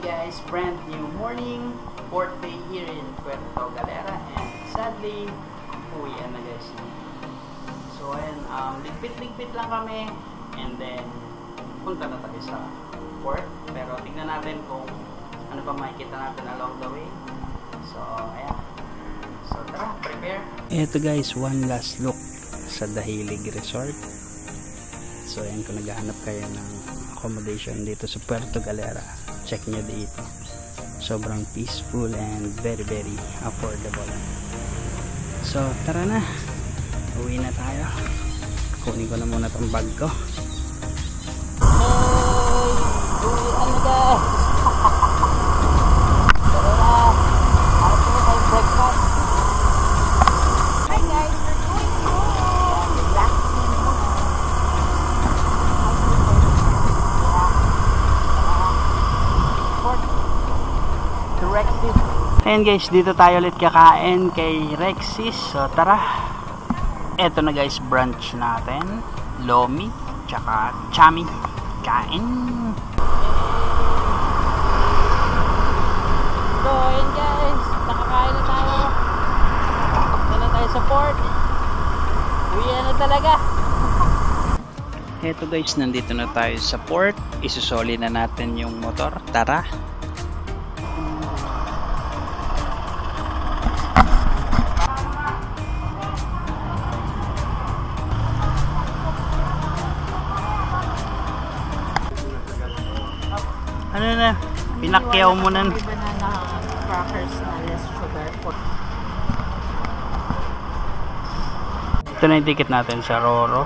guys, brand new morning, 4th day here in Puerto Galera, and sadly, uwian na guys. So ayan, ligpit-ligpit lang kami, and then punta na tayo sa port, pero tingnan natin kung ano pa makikita natin along the way. So ayan, so tara, prepare. Ito guys, one last look sa Dahilig Resort. So ayan, kung naghahanap kayo ng accommodation dito sa Puerto Galera, check nyo dito. Sobrang peaceful and very affordable. So tara na, uwi na tayo. Kunin ko na muna tong bag ko. Hey, uwi na guys. Tara na, ako may breakfast. Hi guys, we're going home. Rexis. Ayan guys, dito tayo ulit kakain kay Rexis. So tara. Eto na guys, brunch natin. Lomi, tsaka chami. Kain. So ayan guys, nakakain na tayo. Punta na tayo sa port. Uwian na talaga. Eto guys, nandito na tayo sa port. Isusoli na natin yung motor. Tara. Ano na? Pinakyaw mo na. Banana crackers na less sugar. Ito na yung ticket natin sa Roro.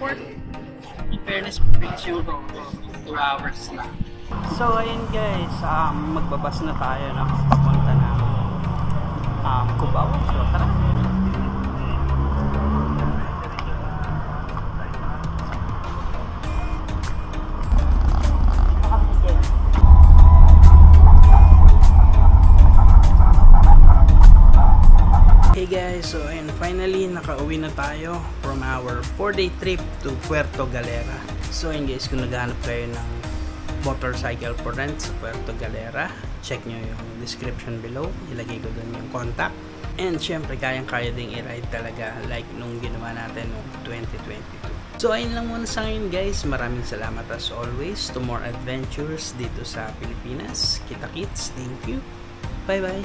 Port. In fairness, pretty 2 hours lang. So ayun guys, magbabas na tayo na papunta ng Cubao. So tara. Hey guys, so and finally nakauwi na tayo from our 4-day trip to Puerto Galera. So ayun guys, kung naghahanap kayo ng motorcycle for rent sa Puerto Galera, check nyo yung description below, ilagay ko dun yung contact. And syempre kayang-kaya ding i-ride talaga like nung ginawa natin noong 2022. So ayun lang muna sa ngayon guys, maraming salamat as always to more adventures dito sa Pilipinas. Kita kits, thank you, bye bye.